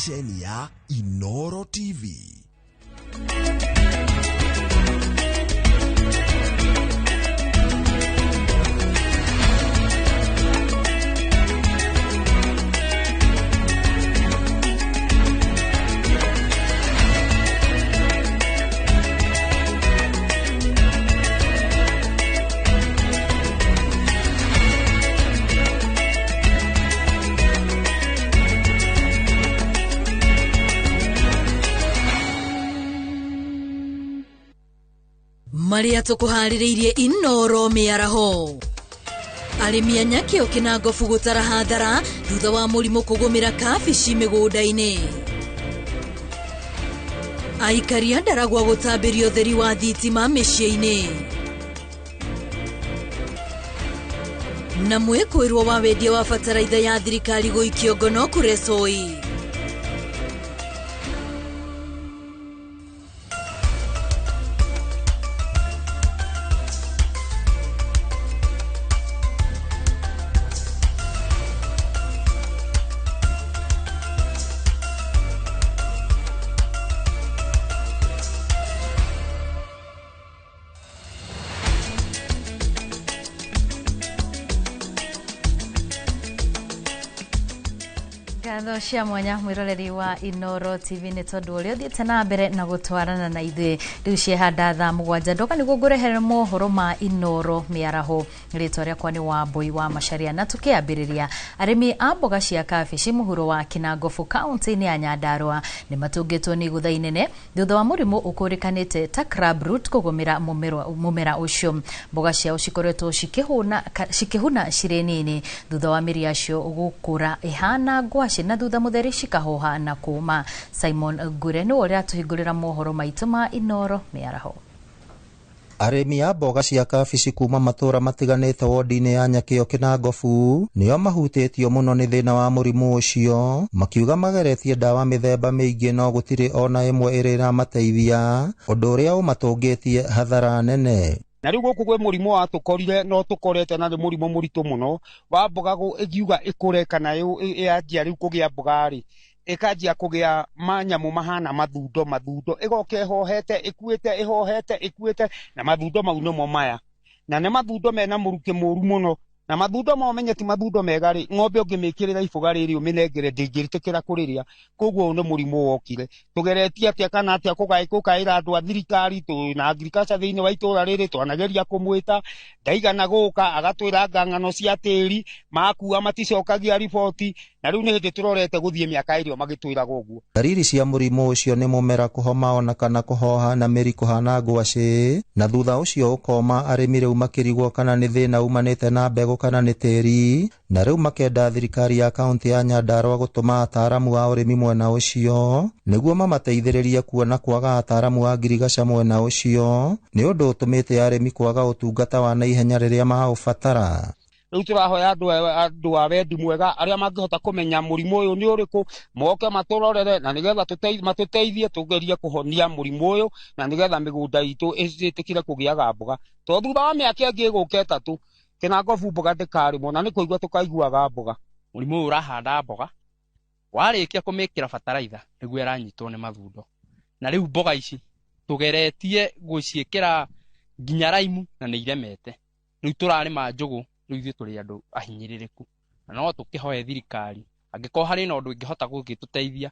stesheni ya Inoro TV. Maria tukuhaririirie Inoro miaraho. Arimi anyakio Kinangofu gutara hathara thutha wa murimu kugumira kabici migunda-ini. Aikari a Ndaragwa gutambirio theri wa thitima micii-ini. Na mwikuirwo wa wendia wa bataraitha ya thirikari guikio ngono kuresoi. Gatho cia mwanya mwiroreri wa Inoro TV ni tondu uria thiete na mbere na gutwarana na ithuĩ riu ciehanda thaa 7 ndoka niguo ngurehere mohoro ma Inoro miaraho. Ritwa riakwa ni Wambui wa Macharia na tukiambiriria arimi a mboga cia kabici muhuro wa Kinangofu kaunti-ini ya Nyandarua ni matungitwo ni gutha inene thutha wa murimu ukurikanite ta crab root kugumira mumera ucio. Mboga ciao cikoretwo cikihuna cire nini thutha wa miri acio gukura ihana ngwaci na thutha mutheri cikahoha na kuma. Simon Ngure ni uria tuhingurira mohoro maitu ma Inoro miaraho. Arimi a mboga cia kabici kuma matura matiganite wodi-ini ya Nyakio Kinangofu nio mahutitio muno ni thina wa murimu ucio, makiuga mageretie dawa mithemba miingi no gutiri ona imwe iri na mateithia, undu uria umatungitie hathara nene. Na riu guku gwe murimu wa tukorire no tukorete na murimu muritu muno wa mboga igiuga ikure kana yanjia riu kugia mboga ri ikanjia kugia manyamu mahana mathundo igoke hohete ikuite na mathundo mau no maya na ne mathundo mena muruke muru muno na mathundo mo menye ti mathundo mega ri ng'ombe ungimikirira ifuga riri uminengere ndingiritikira kuriria koguo no murimu wokire tugeretie atia kana atia kugaira andu a thirikari tu na agriculture thiini wa itura riri twanageria kumwita ndaigana guka agatwira ngangano cia tiri makua maticokagia riboti na riu ni hindi turorete guthie miaka irio magitwira guguo. Dariri cia murimu ucio ni mumera kuhoma ona kana kuhoha na miri kuhana ngwaci na thutha ucio ukoma arimi riu makirigwo kana ni thina umanite na mbegu kana ni tiri na riu makenda thirikari ya kaunti ya Nyandarua gutuma ataramu wa urimi mwena ucio niguo mamateithiririe kuona kwaga ataramu wa ngirigaca mwena ucio ni undu utumite arimi kwaga utungata wa naihenya riria maubatara. Riu turahoya andu a wendi mwega aria mangihota kumenya murimu uyu ni uriku moke maturorere na nigetha matuteithie tugerie kuhonia murimu uyu na nigetha migunda itu itikire kugiaga mboga to thutha wa miaka ingi guka 3 Kinangofu mboga ndikarimo na ni kuigua tukaiguaga mboga. Murimu uyu urahanda mboga warikia kumikira bataraitha niguo iranyitwo ni mathundo na riu mboga ici tugeretie guciikira nginya raimu na ni iremete riu turarima njugu riu ithuĩ tũrĩ andũ ahinyĩrĩrĩku na no tũkĩhoe thirikari angĩkorwo harĩ na ũndũ ingĩhota gũgĩtũteithia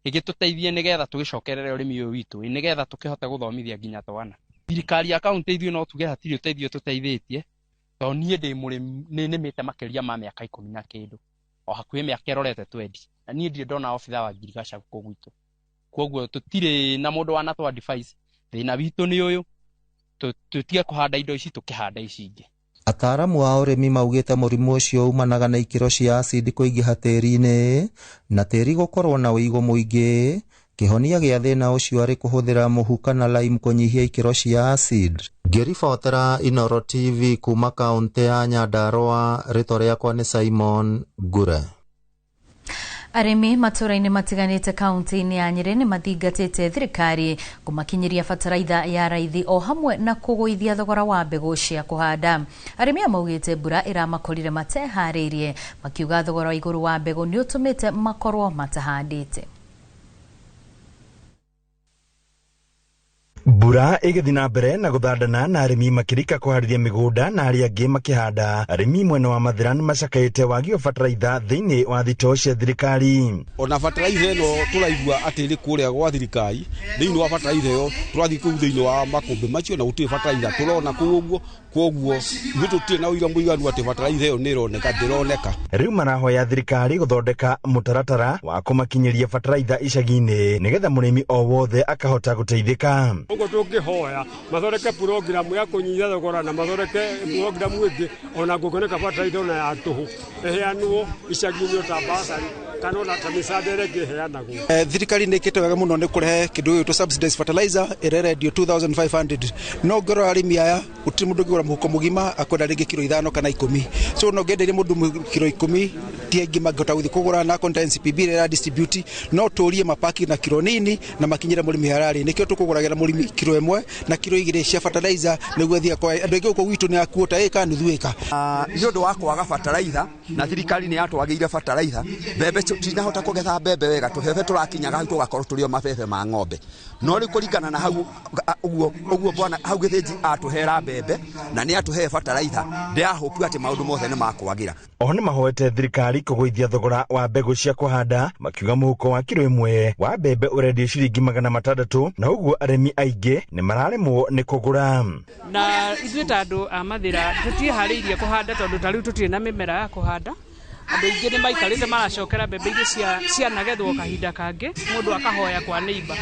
ĩgĩtũteithie nĩgetha tũgĩcokerere ũrĩmi ũyũ witũ nĩgetha tũkĩhote gũthomithia nginya twana. Thirikari ya kaunti ithuĩ no tuge hatirĩ ũteithio tũteithĩtie tondũ niĩ ndĩ mũrĩmi nĩnĩmĩte makĩria ma mĩaka 10 na kĩndũ o hakuhĩ mĩaka ĩrorete 20 na niĩ ndirĩ ndona obitha wa ngirigaca gũkũ gwitũ koguo tũtirĩ na mũndũ wanatũ advice thĩna witũ nĩ ũyũ tũtige kũhanda indo ici tũkĩhanda ici ingĩ. Ataramu wa urimi maugite murimu ucio umanaga na ikiro cia acid kuingiha tiri-ini na tiri gukorwo na uigo muingi. Kihonia gia thina ucio ari kuhuthira muhu kana lime kunyihia ikiro cia acid. Ngiribotera Inoro TV kuma kaunti ya Nyandarua, ritwa riakwa ni Simon Ngure. Arimi matura-ini matiganite kaunti-ini ya Nyeri ni mathingatite thirikari kumakinyiria bataraitha ya raithi o hamwe na kuguithia thogora wa mbegu cia kuhanda. Arimi amaugite mbura iramakorire mateharirie makiuga thogora wa iguru wa mbegu ni utumite makorwo matahandite. Mbura igithii na mbere na guthandana na arimi makirika kuharithia migunda na aria angi makihanda. Arimi mwena wa Mathira ni macakaite wagi wa bataraitha thiini wa thitoo cia thirikari. Ona bataraitha ino turaigua ati ri kuria gwa thirikari thiini wa bataraitha iyo turathi kuu thiini wa makumbi macio na gutiri bataraitha turona kuguo koguo gututire na uira muiganu ati bataraitha iyo ni roneka ndironeka. Riu marahoya thirikari guthondeka mutaratara wa kumakinyiria bataraitha icagi-ini nigetha murimi o wothe akahota guteithika. Ugo tungihoya mathoreke program ya kunyihia thogora na mathoreke program ingi ona gukoneka bataraitha ona ya tuhu eheanwo icagi-ini utabasari kanona tamisadere geheanago. Thirikari nikite wega muno ni kurehe kindu to subsidized fertilizer ireredio 2500 no ngoro arimi aya utiri mundu ngora muhuko mugima akwenda ringi kilo 5 kana 10 so no ngenderie mundu kilo 10 tie ngima ngota guthi kugura na content PB ra distribute no turie mapaki na kilo nini na makinyira murimi harari nikio tukuguragira murimi kilo 1 na kilo 2 cia fertilizer niguo thia kwa andu ingi uko gwitu ni akuota eka nuthu eka ni undu wa kwaga fertilizer na thirikari ni atwagiire fertilizer bebe tinahota kugetha bebe wega tuhebe turakinyaga hau tugakorwo turio mabebe ma ng'ombe no ri kuringana na hau uguo bwana hau githiji atuhera bebe na ni atuhe fertilizer ndia hope ati maundu mothe ni makwagira. Oho ni mahoete thirikari kugoithia thogora wa mbegu cia kuhanda makiuga muhuko wa kilo 1 wa bebe urendio ciringi 600 na uguo arimi aingi ni mararemwo ni kugura. Na ithuĩ ta andũ a Mathira tutiharĩirie kuhanda tondu tariu tutire na mimera ya kuhanda. Andũ ingĩ ni maikarĩte maracokera bebe ingĩ cianagethwo kahinda kangi mundu akahoya kwa neighbor.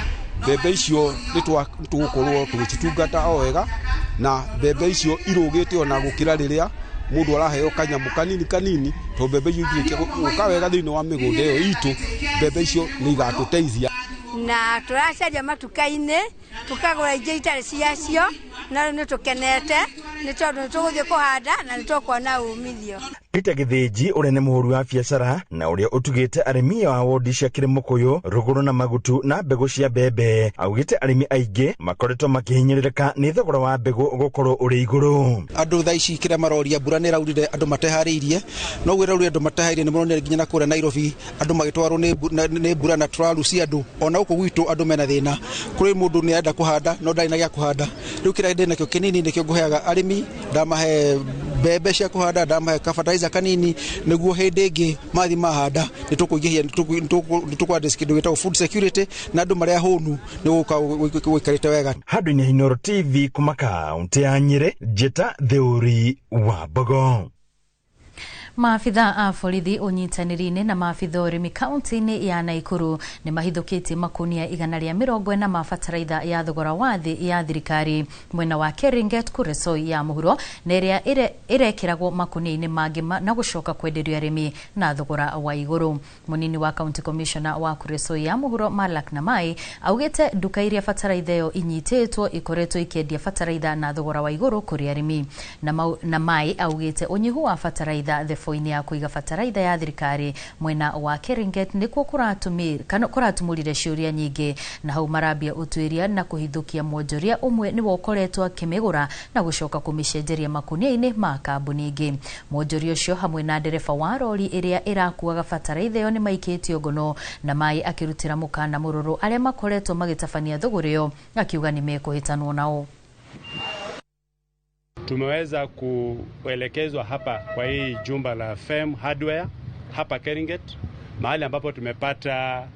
Bebe icio ni tugukorwo tugicitungata o wega na bebe icio irugite ona gukira riria mundu araheo kanyamu kanini to bebe icio ingĩ ukawega thiini wa migunda iyo itu bebe icio ni igatuteithia na turacaria matuka-ini tukagura ingĩ itari ciacio na ni tukenete ni tondu ni tuguthie kuhanda na ni tukuona umithio. Peter Githĩnji uria ni muhuri wa biacara na uria utugite arimi wa wodi cia Kirimukuyu Ruguru na Magutu na mbegu cia bebe augite arimi aingi makoretwo makihinyiririka ni thogora wa mbegu gukorwo uri iguru. Andu tha ici kire maroria mbura ni raurire andu matehariirie no gwira uri andu matehariirie ni muronere nginya na kure Nairobi andu magitwarwo ni mbura na turaru cia andu ona uko gwitu andu mena thina kuri mundu ni enda kuhanda no ndari na gya kuhanda riu kira ndena kio kinini nikio nguheaga arimi ndamahe bebe cia kuhanda ndamahe fertilizer kanini niguo hindi ingi mathi mahanda nitukuigihia nitukwandis kindu gitagwo food security na andu maria hunu ni guikarite wega. Handu-ini ha Inooro TV kuma kaunti ya Nyeri Jeta Theuri wa Bogo. Maafitha a borithi unyitanĩri-inĩ na maafitha ũrĩmi kaunti-inĩ ya Naikuru nĩ mahithũkĩtie makunia 140 ma bataraitha ya thogora wa thĩ ya thirikari mwena wa Keringet Kuresoi ya mũhuro na ĩrĩa ĩrekĩragwo makunia-inĩ mangĩ na gũcoka kwenderio arĩmi na thogora wa igũrũ. Mũnini wa County Commissioner wa Kuresoi ya mũhuro Malak Namai augĩte nduka iria bataraitha ĩyo inyitĩtwo ikoretwo ikĩendia bataraitha na thogora wa igũrũ kũrĩ arĩmi. Namai augĩte ũnyihu wa bataraitha ini ya kuiga bataraitha ya thirikari mwena wa Keringet nikuo kuratumurire ciuria nyingi na hau marambia utuiria na kuhithukia mwonjoria umwe ni wokoretwo akimigura na gucoka kumicenjeria makunia-ini ma kambuni ingi. Mwonjoria ucio hamwe na ndereba wa rori iria irakuaga bataraitha yo ni maikitio ngono na mai akirutira mukana mururu aria makoretwo magitabania thogora yo akiuga ni mekuhitanwo nao. Tumeweza kuelekezwa hapa kwa hii jumba la FEM Hardware hapa Keringet, mahali ambapo tumepata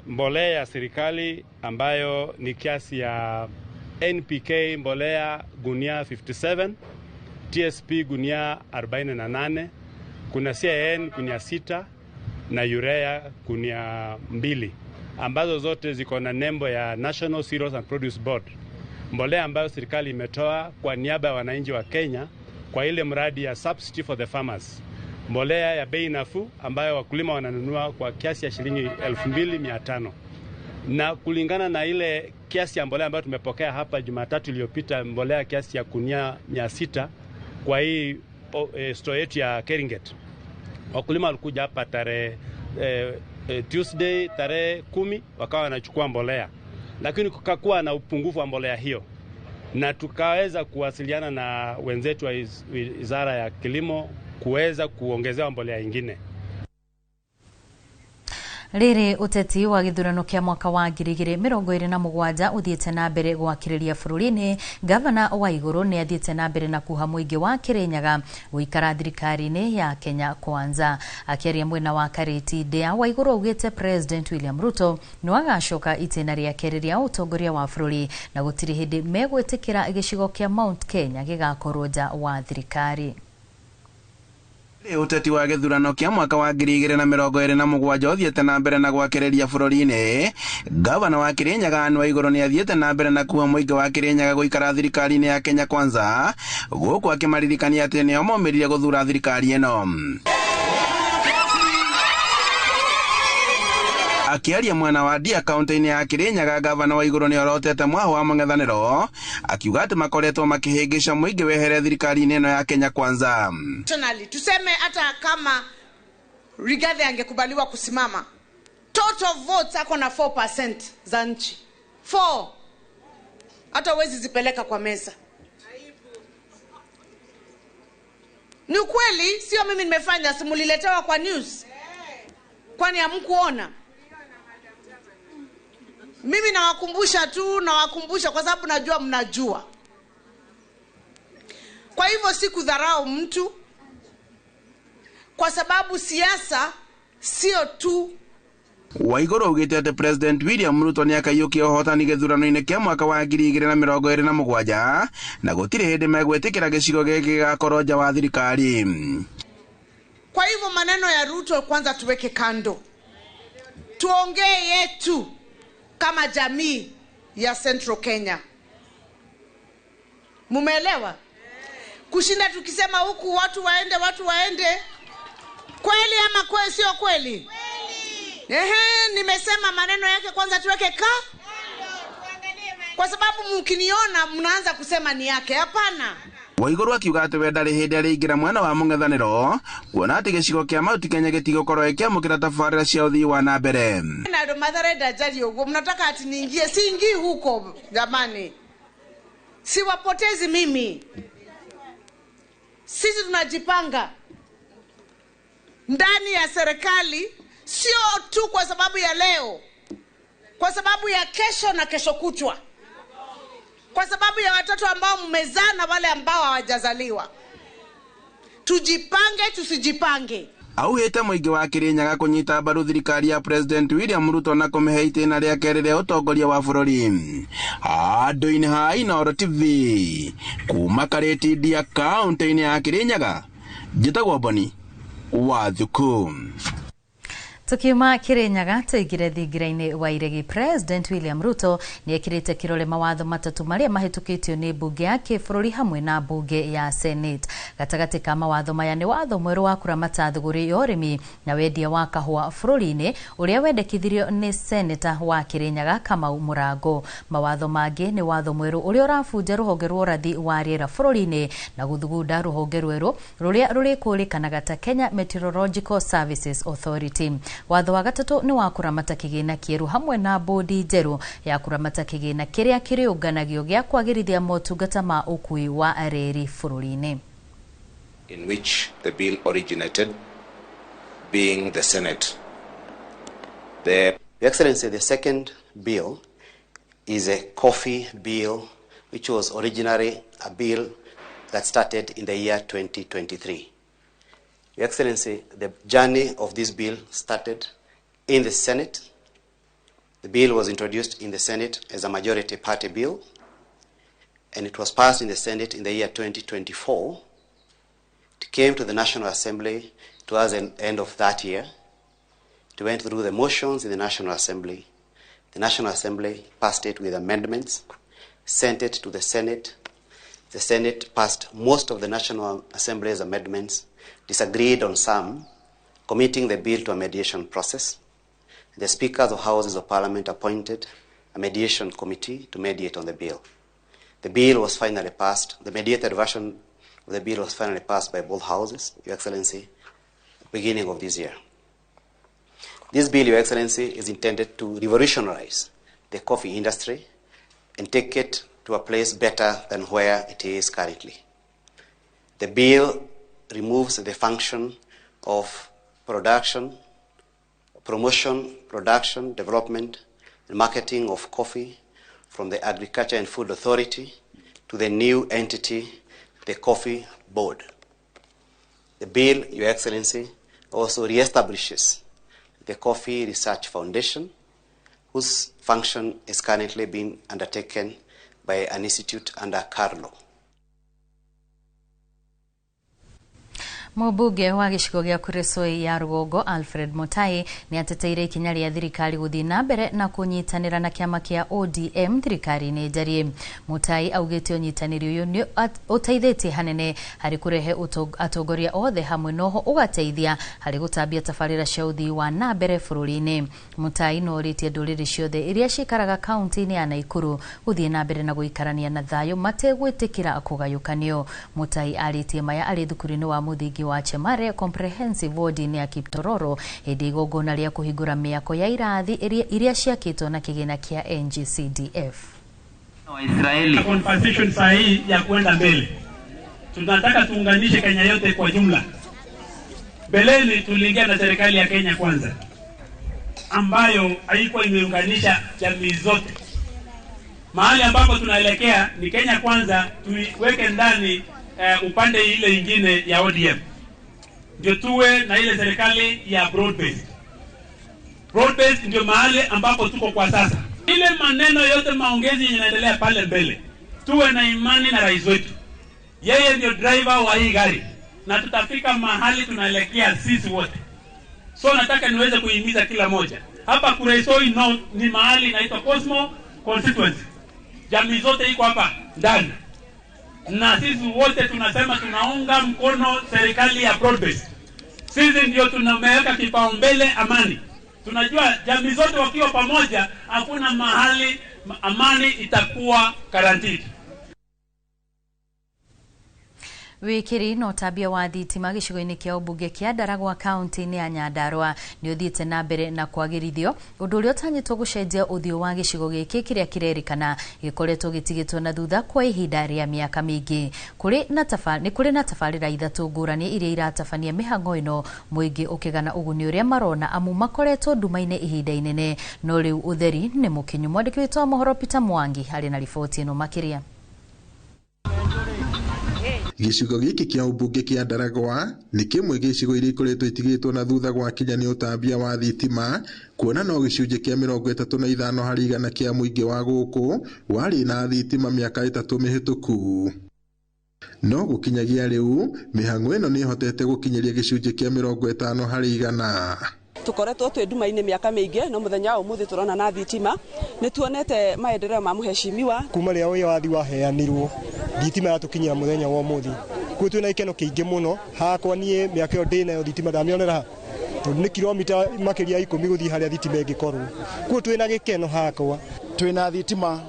mbolea ya serikali ambayo ni kiasi ya NPK mbolea gunia 57, TSP gunia 48, kuna CAN gunia 6 na urea gunia 2 ambazo zote ziko na nembo ya National Cereals and Produce Board. Mbolea ambayo serikali imetoa kwa niaba ya wananchi wa Kenya kwa ile mradi ya Subsidy for the Farmers. Mbolea ya bei nafuu ambayo wakulima wananunua kwa kiasi ya shilingi 2,500. Na kulingana na ile kiasi ya mbolea ambayo tumepokea hapa Jumatatu iliyopita, mbolea kiasi ya kunia 600 kwa hii store yetu ya Keringet. Wakulima walikuja hapa tarehe Tuesday tarehe 10 wakawa wanachukua mbolea. Lakini kukakuwa na upungufu wa mbolea hiyo na tukaweza kuwasiliana na wenzetu wa Wizara ya Kilimo kuweza kuongezewa mbolea nyingine. Riri uteti wa githurano kia mwaka wa 2027 uthiete na mbere gwakiriria bururi-ini. Gavana wa iguru ni athiete na mbere na kuha muingi wa Kirinyaga guikara thirikari-ini ya Kenya Kwanza. Akiaria mwena wa Kariti Ndea, wa iguru augite President William Ruto no agacoka itena ria keri ria utongoria wa bururi na gutiri hindi megwitikira gicigo kia Mount Kenya gigakorwo nja wa thirikari. Uteti wa githurano kia mwaka wa 2027 uthiete na mbere na gwakiriria bururi-ini. Gavana wa Kirinyaga wa iguru ni athiete na mbere na kuha muingi wa Kirinyaga guikara thirikari-ini ya Kenya Kwanza, guku akimaririkania ati nio maumirire guthura thirikari ino. Akiaria mwena wa Ndia kaunti-ini ya Kirinyaga, gavana wa iguru ni orotete mwaho wa mung'ethaniro, akiuga ati makoretwo makihingisha muingi wehere thirikari-ini ino ya Kenya Kwanza. Tuseme hata kama Rigathi angekubaliwa kusimama, total votes ako na 4% za nchi. 4. Hata wezi zipeleka kwa meza. Ni ukweli, sio mimi nimefanya, simuliletewa kwa news. Kwani hamkuona? Mimi nawakumbusha kwa sababu najua mnajua. Kwa hivyo sikudharau mtu, kwa sababu siasa sio tu. Waiguru augite ati President William Ruto ni akaiukia uhotani githurano-ini kia mwaka wa 2027 na gutiri hindi megwitikira gicigo giki gigakorwo nja wa thirikari. Kwa hivyo maneno ya Ruto kwanza tuweke kando, tuongee yetu kama jamii ya Central Kenya. Mumeelewa? Kushinda tukisema huku watu waende, kweli ama kweli sio kweli? Nimesema maneno yake kwanza tuweke kwa sababu mkiniona mnaanza kusema ni yake. Hapana. Waiguru akiuga ati we ndari hindi ariingira mwena wa mung'ethaniro, kuona ati gicigo kia Mount Kenya gitigokorwo kiamukira tabarira cia uthii wa na mbere. Na ndo Mathare ndajari ugo, mnataka ati niingie? Siingii huko jamani, siwapotezi mimi. Sisi tunajipanga ndani ya serikali, sio tu kwa sababu ya leo, kwa sababu ya kesho na kesho kutwa, kwa sababu ya watoto ambao mmezaa na wale ambao hawajazaliwa. Tujipange, tusijipange. Auhite muingi wa Kirinyaga kunyita mbaru thirikari ya President William Ruto na kumihe itena ria keri ria utongoria wa bururi. Handu-ini ha Inooro TV kuma Kariti Ndia kaunti-ini ya Kirinyaga, njitagwo Boni Wathuku. Tukiuma Kirinyaga tuigire thingira-ini wa iregi. President William Ruto ni ekirite kirole mawatho matatu maria mahitukitio ni bunge ya kibururi hamwe na bunge ya Senate. Gatagati ka mawatho maya ni watho mweru wa kuramata thuguri ya urimi na wendia wa kahua bururi-ini uria wendekithirio ni Senator wa Kirinyaga Kamau Murango. Mawatho mangi ni watho mweru uria urabunja ruhonge rwa urathi wa riera bururi-ini na guthugunda ruhonge rweru ruria rurikurikanaga ta Kenya Meteorological Services Authority. Watho wa gatatu ni wa kuramata kigina kieru hamwe na bodi njeru ya kuramata kigina kiria kiriunganagio gia kwagirithia motungata ma ukui wa reri bururi-ini. In which the bill originated, being the Senate. Your Excellency, the second bill is a coffee bill, which was originally a bill that started in the year 2023. Your Excellency, the journey of this bill started in the Senate. The bill was introduced in the Senate as a majority party bill, and it was passed in the Senate in the year 2024. It came to the National Assembly towards the end of that year. It went through the motions in the National Assembly. The National Assembly passed it with amendments, sent it to the Senate. The Senate passed most of the National Assembly's amendments, disagreed on some, committing the bill to a mediation process. The Speakers of Houses of Parliament appointed a mediation committee to mediate on the bill. The bill was finally passed. The mediated version of the bill was finally passed by both houses, Your Excellency, at the beginning of this year. This bill, Your Excellency, is intended to revolutionize the coffee industry and take it to a place better than where it is currently. The bill removes the function of production, promotion, production, development, and marketing of coffee from the Agriculture and Food Authority to the new entity, the Coffee Board. The bill, Your Excellency, also reestablishes the Coffee Research Foundation, whose function is currently being undertaken by an institute under Carlo. Mũmbunge wa gĩcigo gĩa Kuresoi ya Rũgongo Alfred Mutai nĩ ateteire ikinya rĩa thirikari gũthiĩ na mbere na kũnyitanĩra na kĩama kĩa ODM thirikari-inĩ njarie. Mutai augĩte ũnyitanĩri ũyũ nĩ ũteithĩtie hanene harĩ kũrehe atongoria othe hamwe noho ũgateithia harĩ gũtambia tabarĩra cia ũthii wa na mbere bũrũri-inĩ. Mutai no orĩtie ndũrĩrĩ ciothe iria cikaraga kaunti-inĩ ya Naikuru gũthiĩ na mbere na gũikarania na thayũ mategwĩtĩkĩra kũgayũkanio. Mutai arĩtie maya arĩ thukuru-inĩ wa mũthingi wa Chemare Comprehensive Ward ya Kiptororo hĩndĩ igongona rĩa kũhingũra mĩako ya irathi iria ciakĩtwo na kĩgĩna kĩa NGCDF. Waisraeli conversation sahihi ya kwenda mbele. Tunataka tuunganishe Kenya yote kwa jumla. Beleni tuliingia na serikali ya Kenya kwanza ambayo haikuwa imeunganisha jamii zote. Mahali ambapo tunaelekea ni Kenya kwanza, tuiweke ndani upande ile ingine ya ODM. Ndio tuwe na ile serikali ya broad based. Broad based ndio mahali ambapo tuko kwa sasa. Ile maneno yote maongezi yanaendelea pale mbele. Tuwe na imani na rais wetu. Yeye ndio driver wa hii gari. Na tutafika mahali tunaelekea sisi wote. So nataka niweze kuhimiza kila moja. Hapa Kuresoi North ni mahali inaitwa Cosmo Constituency. Jamii zote iko hapa ndani. Na sisi wote tunasema tunaunga mkono serikali ya broad based. Sisi ndio tunameweka kipaumbele amani. Tunajua jamii zote wakiwa pamoja hakuna mahali amani itakuwa guaranteed. Wikiri no tabia wa thitima gĩcigo-inĩ kĩa ũmbunge kĩa Ndaragwa kaunti-inĩ ya Nyandarua nĩ ũthiĩte na mbere na kwagĩrithio ũndũ ũrĩa ũtanyĩtwo gũcenjia ũthiũ wa gĩcigo gĩkĩ kĩrĩa kĩrerĩkana gĩkoretwo gĩtigĩtwo na thutha kwa ihinda rĩa mĩaka mĩingĩ. Nĩ kũrĩ na tabarĩra ithatũ ngũrani iria iratabania mĩhang'o ĩno, mũingĩ ũkĩgana ũguni ũrĩa marona amu makoretwo nduma-inĩ ihinda inene, no rĩu ũtheri nĩ mũkinyu. Mwandĩki witũ wa mohoro Peter Mwangi harĩ na riboti ĩno makĩria. Gĩcigo gĩkĩ kĩa ũmbunge kĩa Ndaragwa nĩ kĩmwe gĩcigo iria ikoretwo itigĩtwo na thutha gwakinya nĩ ũtambia wa thitima, kuona no gĩcunjĩ kĩa 35 harĩ igana kĩa mũingĩ wa gũkũ warĩ na thitima mĩaka 3 mĩhĩtũku. No gũkinyagia rĩu mĩhang'o ĩno nĩ ĩhotete gũkinyĩria gĩcunjĩ kĩa 50 harĩ igana. Tukoretwo twĩ nduma-inĩ mĩaka mĩingĩ, no mũthenya wa ũmũthĩ tũrona na thitima. Nĩ tuonete maendeleo ma mũheshimiwa kuma rĩa ũyũ wathi waheanirwo thitima yatũkinyĩra mũthenya wa ũmũthĩ. Kuo twĩna ikeno kĩingĩ mũno. Hakwa niĩ mĩaka ĩyo ndĩnayo thitima ndamĩonera tondũ nĩ kilomita makĩria 10 gũthiĩ harĩa thitima ĩngĩkorwo. Kuo twĩna gĩkeno hakwa. Twĩna thitima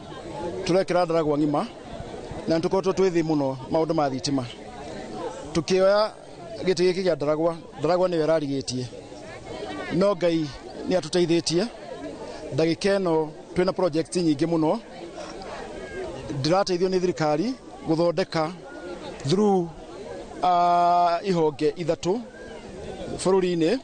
tũrekĩra Ndaragwa ng'ima na tũkoretwo twĩ thĩ mũno maũndũ ma thitima. Tukĩoya gĩtĩ gĩkĩ kĩa Ndaragwa nĩwe ararigĩtie. No Ngai nĩ atũteithĩtie. Ndagĩka ĩno twĩna project nyingĩ mũno. Ndĩrateithio nĩ thirikari gũthondeka through ihonge ithatũ bũrũri-inĩ.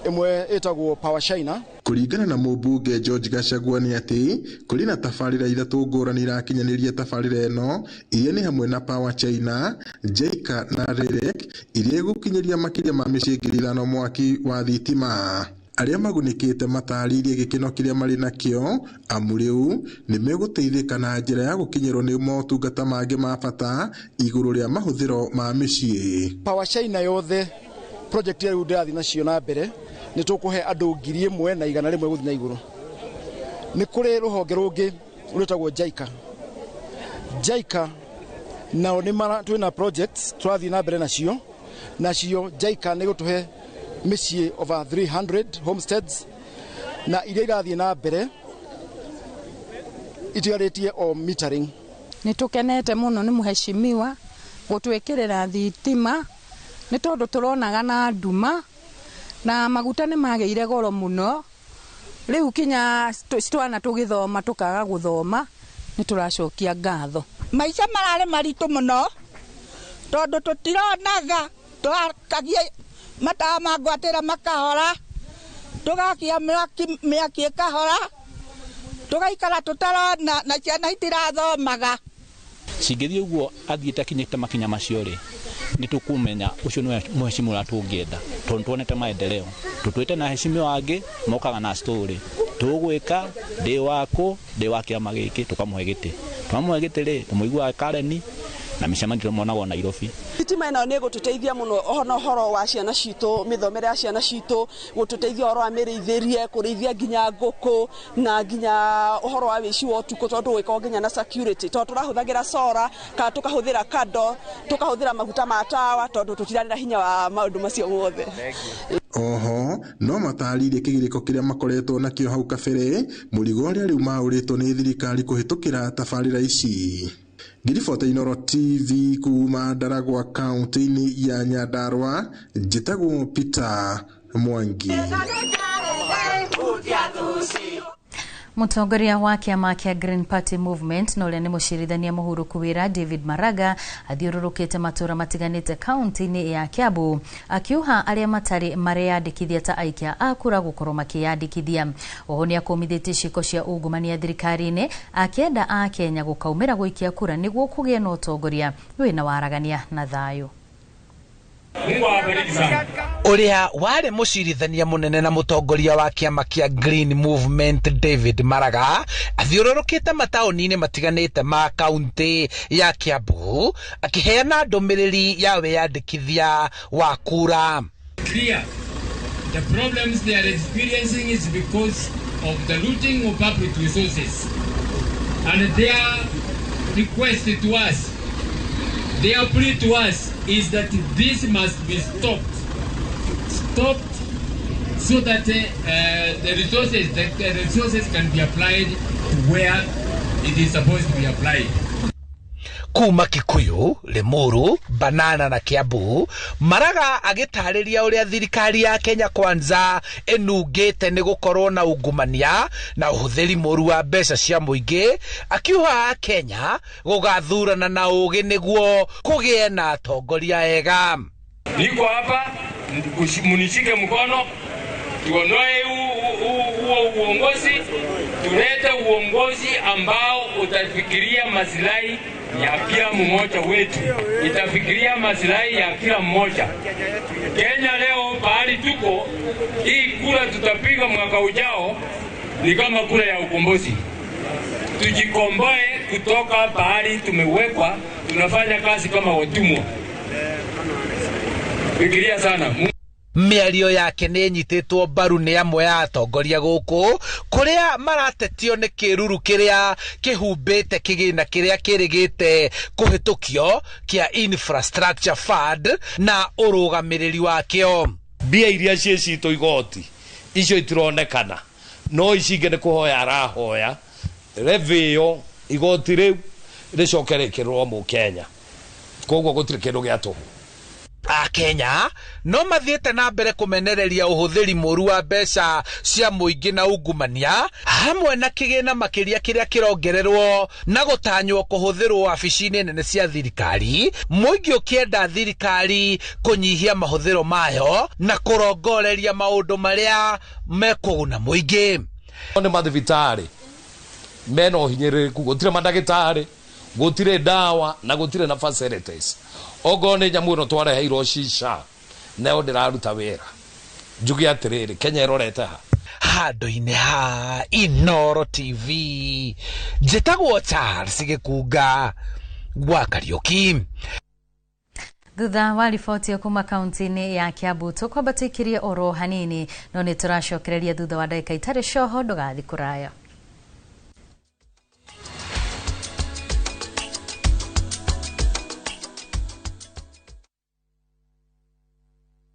Ĩmwe ĩtagwo Power China. Kũringana na mũmbunge George Gachagua nĩ atĩ kũrĩ na tabarĩra ithatũ ngũrani irakinyanĩria tabarĩra ĩno, iria nĩ hamwe na Power China, JICA na REREC, iria igũkinyĩria makĩria ma mĩciĩ 5,000 mwaki wa thitima. Arĩa magunĩkĩte matarĩirie gĩkeno kĩrĩa marĩ nakĩo, amu rĩu nĩ megũteithĩka na njĩra ya gũkinyĩrwo nĩ motungata mangĩ ma bata igũrũ rĩa mahũthĩro ma mĩciĩ. Power China yothe project ya rĩu ndĩrathiĩ nacio na mbere nĩ tũkũhe andũ 1,100 gũthiĩ na igũrũ. Nĩ kũrĩ rũhonge rũngĩ rwĩtagwo JICA. JICA nao twĩna projects tũrathiĩ na mbere nacio. JICA nĩ gũtũhe mĩciĩ over 300 homesteads na iria irathiĩ na mbere itigarĩtie o metering. Nĩ tũkenete mũno nĩ mũheshimiwa gũtwĩkĩrĩra thitima nĩ tondũ tũronaga na nduma na maguta nĩ magĩire goro mũno. Rĩu kinya twana tũgĩthoma tũkaga gũthoma nĩ tũracokia ngatho. Maica mararĩ maritũ mũno tondũ tũtironaga twakagia matawa ma ngwatĩra makahora tugakia miaki kahora tugaikara tutarona na ciana itirathomaga cingithie uguo athiite akinyite makinya macio ri ni tukumenya ucio ni mheshimiwa tungienda tondu tuonete maendeleo tutwite na heshimiwa wangi mokaga na story tugwika ndi wako ndi wakia magiki tukamuhe giti twamuhe giti ri tumuigua Kareni na micemani monago Nairobi. Thitima ĩno nĩ gũtũteithia mũno ũhoro wa ciana citũ, mĩthomere ya ciana citũ, gũtũteithia ũhoro wa mĩrĩithĩrie, kũrĩithia nginya ngũkũ na nginya ũhoro wa wĩici wa ũtukũ tondũ gwĩkagwo nginya na security tondũ tũrahũthagĩra solar kana tũkahũthĩra kando, tũkahũthĩra maguta ma tawa tondũ tũtirarĩ hinya wa maũndũ macio mothe. Oho no mataririe kĩgirĩko kĩrĩa makoretwo nakĩo hau kabere mũrigo ũrĩa rĩu maũrĩtwo nĩ thirikari kũhĩtũkĩra tabarĩra ici. Ngiribota Inoro TV kuma Ndaragwa kaunti-inĩ ya Nyandarua, njĩtagwo Peter Mwangi. Mutongoria wa kiama kia Green Party Movement na uria ni mucirithania muhuru kuwira David Maraga athiururukite matura matiganite kaunti-ini ya Kiambu akiuha aria matari mareyandikithia ta aikia a kura gukorwo makiyandikithia. Oho ni akomithitie ciiko cia ungumania thirikari-ini akienda a Kenya gukaumira guikia kura niguo kugie na utongoria wina waragania na thayu. Uria wari mucirithania munene na mutongoria wa kiama kia Green Movement David Maraga athiururukite mataoni-ini matiganite ma kaunti ya Kiambu akiheana ndumiriri ya weyandikithia wa kura. Clear. The problems they are experiencing is because of the looting of public resources, and their request to us, their plea to us is that this must be stopped so that the resources can be applied to where it is supposed to be applied. Kuma Kikuyu, Limuru, Banana na Kiambu, Maraga agitariria uria thirikari ya Kenya Kwanza enugite ni gukorwo na ungumania na uhuthiri moru wa mbeca cia muingi, akiuha Kenya gugathurana na ugi niguo kugie na atongoria ega. Niko hapa munishike mkono tuondoe uongozi, tulete uongozi ambao utafikiria maslahi ya kila mmoja wetu, itafikiria maslahi ya kila mmoja. Kenya leo pahali tuko, hii kura tutapiga mwaka ujao ni kama kura ya ukombozi. Tujikomboe kutoka pahali tumewekwa, tunafanya kazi kama watumwa. Fikiria sana. Miario yake ni nyititwo mbaru ni amwe ya atongoria guku kuria maratetio ni kiruru kiria kihumbite kigina kiria kirigite kuhitukio kia infrastructure fund na urugamiriri wakio. Bia iria ciecito igoti icio itironekana no icinge ni kuhoya arahoya revio igoti riu ricokerekerwo mu Kenya koguo gutire kindu giatu. A Kenya no mathiete na mbere kumenereria uhuthiri moru wa mbeca cia muingi na ungumania hamwe na kigina makiria kiria kirongererwo na gutanywo kuhuthirwo wabici-ini nene cia thirikari, muingi ukienda thirikari kunyihia mahuthiro mayo na kurongoreria maundu maria mekuguna muingi. One mathibitari meno hinyiriku, gutire mandagitari, gutire dawa na gutire na facilities. Ogone nyamuno twareheirwo cica neo ndiraruta wira njugi atiriri Kenya irorete ha handu-ini ha Inoro TV njitagwo Charles Gikunga gwa Kariuki. Thutha wa riboti kuma kaunti-ini ya Kiambu tukwamba tuikirie oro hanini no ni turacokereria thutha wa ndagika itari coho ndugathi kuraya.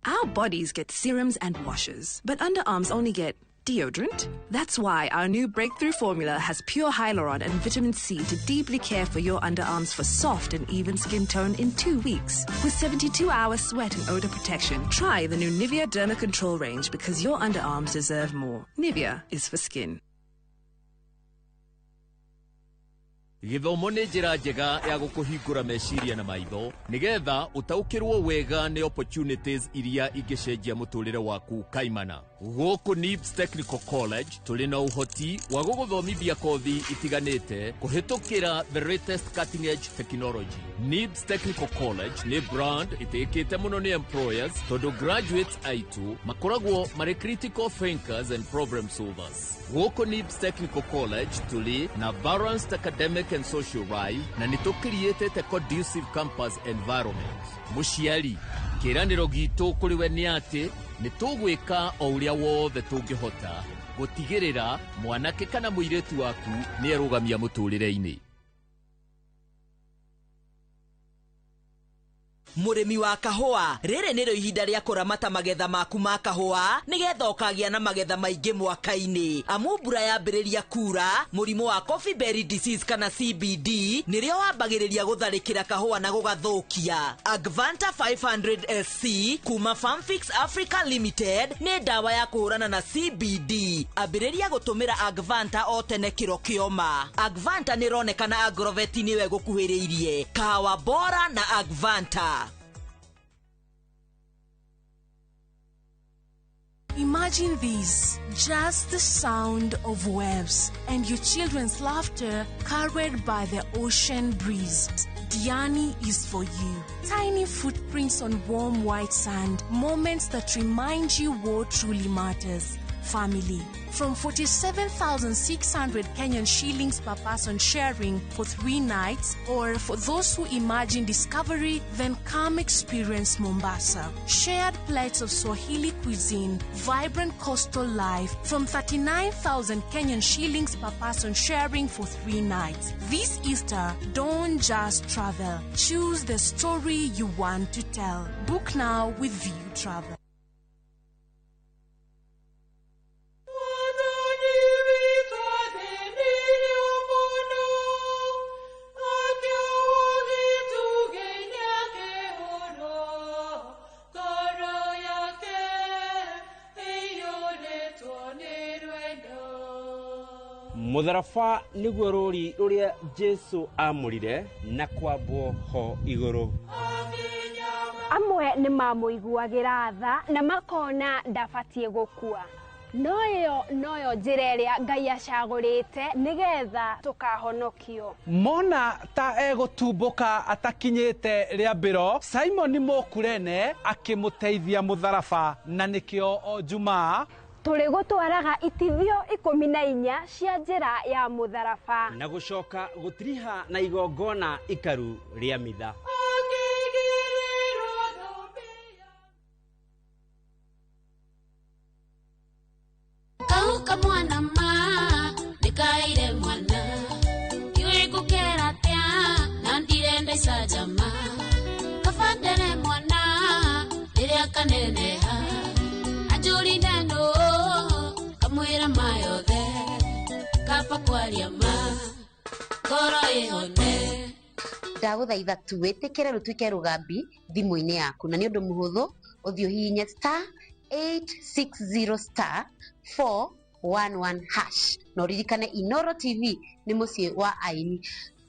Our bodies get serums and washes, but underarms only get deodorant. That's why our new breakthrough formula has pure hyaluron and vitamin C to deeply care for your underarms for soft and even skin tone in 2 weeks. With 72-hour sweat and odor protection, try the new Nivea Derma Control range because your underarms deserve more. Nivea is for skin. Githomo nĩ njĩra njega ya gũkũhingũra meciria na maitho nigetha utaukĩrwo wega nĩ opportunities iria ingĩcenjia mũtũrĩre waku kaimana. Gũkũ NIBS Technical College tũrĩ na ũhoti wa gũgũthomithia kothi itiganĩte kũhĩtũkĩra the latest cutting edge technology. NIBS Technical College nĩ brand ĩtĩkĩte mũno nĩ employers tondũ graduates aitũ makoragwo marĩ critical thinkers and problem solvers. Gũkũ NIBS Technical College tũrĩ na balanced academic and social life na nĩ tũcreatĩte conducive campus environment. Mũciari, kĩĩranĩro gitũ kũrĩ we nĩ atĩ nĩ tũgwĩka o ũrĩa wothe tũngĩhota gũtigĩrĩra mwanake kana mũirĩtu waku nĩ erũgamia mũtũrĩre-inĩ. Mũrĩmi wa kahũa, rĩrĩ nĩrĩo ihinda rĩa kũramata magetha maku ma kahũa nĩgetha ũkagĩa na magetha maingĩ mwaka-inĩ. Amu mbura yambĩrĩria kura, mũrimũ wa coffee berry disease kana CBD nĩrĩo wambagĩrĩria gũtharĩkĩra kahũa na gũgathũkia. Agvanta 500 SC kuma Farmfix Africa Limited nĩ ndawa ya kũhũrana na CBD. Ambĩrĩria gũtũmĩra Agvanta o tene kĩro kĩoma. Agvanta nĩronekana Agrovet-inĩ we gũkuhĩrĩirie. Kahawa bora na Agvanta. Imagine this, just the sound of waves and your children's laughter carried by the ocean breeze. Diani is for you. Tiny footprints on warm white sand, moments that remind you what truly matters. Family. From 47,600 Kenyan shillings per person sharing for 3 nights, or for those who imagine discovery, then come experience Mombasa. Shared plates of Swahili cuisine, vibrant coastal life from 39,000 Kenyan shillings per person sharing for 3 nights. This Easter, don't just travel. Choose the story you want to tell. Book now with View Travel. Mutharaba niguo rũri rũrĩa Jesu amũrire na kwambwo ho igũrũ. Amwe nĩ mamũiguagĩra tha na makona ndabatie gũkua. Noyo njĩra ĩrĩa Ngai acagũrĩte nĩgetha tũkahonokio. Mona ta egũtumbũka atakinyĩte rĩambĩro, Simon Mũkurene akĩmũteithia mũtharaba na nĩkĩo o Jumaa tũrĩ gũtwaraga itithio 14 cia njĩra ya mũtharaba na gũcoka gũtiriha na igongona ikaru rĩa mitha. Kauka mwana ma nikaire mwana yue gukera tia na ndirende sajama kafandere mwana iria kaneneha ajuri neno kamwira mayothe kapa kwaria ma koro ihone. Ndagũthaitha tu wĩtĩkĩre rũtuĩke rũgambi thimũ-inĩ yaku na nĩ ũndũ mũhũthũ ũthiĩ hihinye *860*411# na ũririkane Inoro TV nĩ mũciĩ wa aini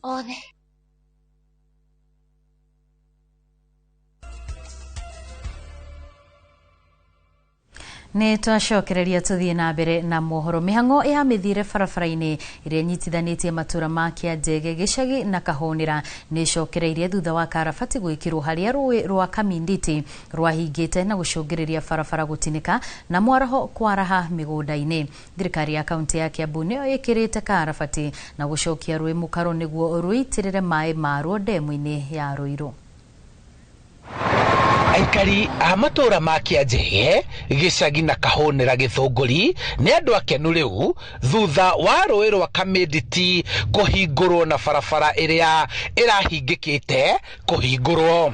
othe. Nĩ twacokereria tũthiĩ na mbere na mohoro. Mĩhang'o ya mĩthiĩre barabara-inĩ ĩrĩa nyitithanĩtie matũra ma Kĩanjege, Gĩcagi na Kahũnĩra nĩ cokereirie thutha wa karabati gwĩkĩrwo harĩa rũĩ rwa Kaminditi rwahingĩte na gũcũngĩrĩria barabara gũtinĩka na mwaraho kwaraha mĩgũnda-inĩ. Thirikari ya kaunti ya Kiambu nĩyo ĩkĩrĩte karabati na gũcokia rũĩ mũkaro nĩguo rũitĩrĩre maĩ maruo ndemu-inĩ ya Rũirũ. Aikari a matũra ma Kĩanjege, Gĩcagi na Kahũnĩra Gĩthũngũri nĩ andũ akenu rĩu thutha wa rũĩ rwa Kaminditi kũhingũrwo na barabara ĩrĩa ĩrahingĩkĩte kũhingũrwo.